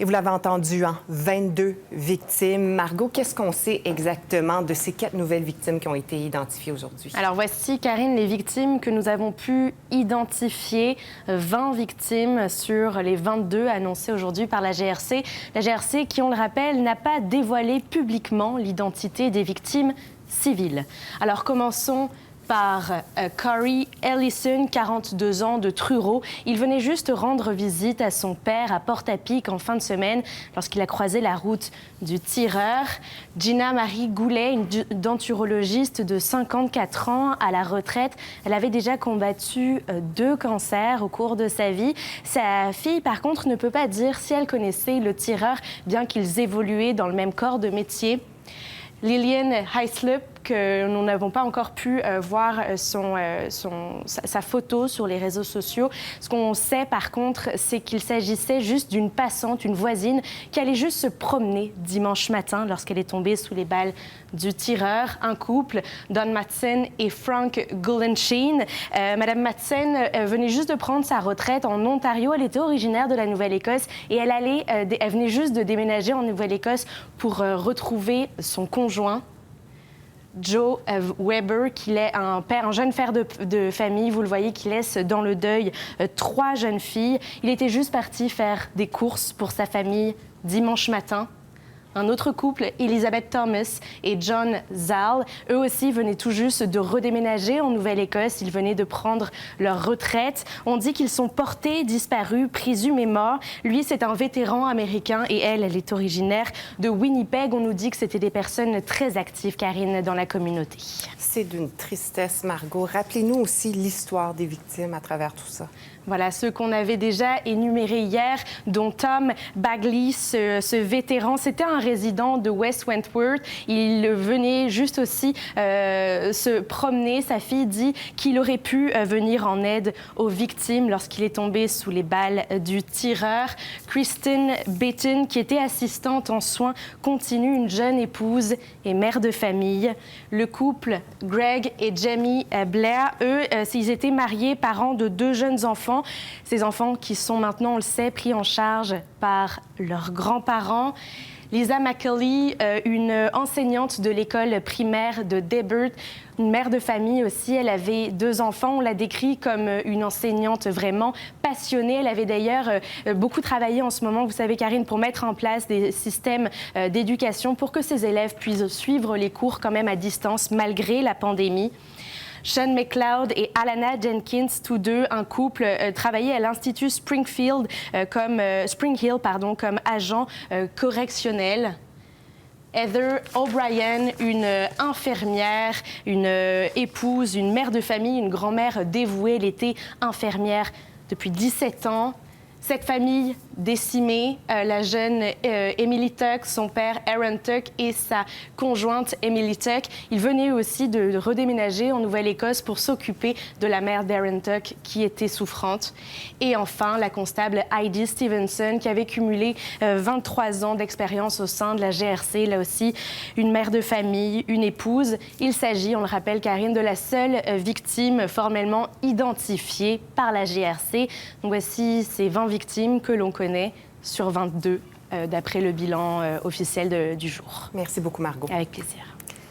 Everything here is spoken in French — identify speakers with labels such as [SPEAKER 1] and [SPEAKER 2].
[SPEAKER 1] Et vous l'avez entendu, 22 victimes. Margot, qu'est-ce qu'on sait exactement de ces 4 nouvelles victimes qui ont été identifiées aujourd'hui?
[SPEAKER 2] Alors voici, Karine, les victimes que nous avons pu identifier. 20 victimes sur les 22 annoncées aujourd'hui par la GRC. La GRC qui, on le rappelle, n'a pas dévoilé publiquement l'identité des victimes civiles. Alors commençons par Corey Ellison, 42 ans, de Truro. Il venait juste rendre visite à son père à Port-à-Pic en fin de semaine lorsqu'il a croisé la route du tireur. Gina Marie Goulet, une denturologiste de 54 ans à la retraite. Elle avait déjà combattu 2 cancers au cours de sa vie. Sa fille, par contre, ne peut pas dire si elle connaissait le tireur, bien qu'ils évoluaient dans le même corps de métier. Lillian Heislip, que nous n'avons pas encore pu voir sa photo sur les réseaux sociaux. Ce qu'on sait par contre, c'est qu'il s'agissait juste d'une passante, une voisine, qui allait juste se promener dimanche matin lorsqu'elle est tombée sous les balles du tireur. Un couple, Don Madsen et Frank Gullensheen. Madame Madsen venait juste de prendre sa retraite en Ontario. Elle était originaire de la Nouvelle-Écosse et elle venait juste de déménager en Nouvelle-Écosse pour retrouver son conjoint, Joe Weber, qui est un jeune père de famille, vous le voyez, qui laisse dans le deuil 3 jeunes filles. Il était juste parti faire des courses pour sa famille dimanche matin. Un autre couple, Elizabeth Thomas et John Zal, eux aussi venaient tout juste de redéménager en Nouvelle-Écosse. Ils venaient de prendre leur retraite. On dit qu'ils sont portés, disparus, présumés morts. Lui, c'est un vétéran américain et elle est originaire de Winnipeg. On nous dit que c'était des personnes très actives, Karine, dans la communauté.
[SPEAKER 1] C'est d'une tristesse, Margot. Rappelez-nous aussi l'histoire des victimes à travers tout ça.
[SPEAKER 2] Voilà, ceux qu'on avait déjà énumérés hier, dont Tom Bagley, ce vétéran. C'était un résident de West Wentworth. Il venait juste aussi se promener. Sa fille dit qu'il aurait pu venir en aide aux victimes lorsqu'il est tombé sous les balles du tireur. Kristen Baton, qui était assistante en soins continus, une jeune épouse et mère de famille. Le couple Greg et Jamie Blair, eux, ils étaient mariés, parents de 2 jeunes enfants. Ces enfants qui sont maintenant, on le sait, pris en charge par leurs grands-parents. Lisa McCauley, une enseignante de l'école primaire de Debert, une mère de famille aussi. Elle avait 2 enfants. On l'a décrit comme une enseignante vraiment passionnée. Elle avait d'ailleurs beaucoup travaillé en ce moment, vous savez, Karine, pour mettre en place des systèmes d'éducation pour que ses élèves puissent suivre les cours quand même à distance malgré la pandémie. Sean McLeod et Alana Jenkins, tous deux, un couple, travaillaient à l'Institut Spring Hill, comme agent correctionnel. Heather O'Brien, une infirmière, une épouse, une mère de famille, une grand-mère dévouée. Elle était infirmière depuis 17 ans. Cette famille décimée, la jeune Emily Tuck, son père Aaron Tuck et sa conjointe Emily Tuck, ils venaient aussi de redéménager en Nouvelle-Écosse pour s'occuper de la mère d'Aaron Tuck qui était souffrante. Et enfin, la constable Heidi Stevenson qui avait cumulé 23 ans d'expérience au sein de la GRC, là aussi une mère de famille, une épouse. Il s'agit, on le rappelle, Karine, de la seule victime formellement identifiée par la GRC. Donc voici ces 20 victimes que l'on connaît sur 22 d'après le bilan officiel du jour.
[SPEAKER 1] Merci beaucoup, Margot.
[SPEAKER 2] Avec plaisir.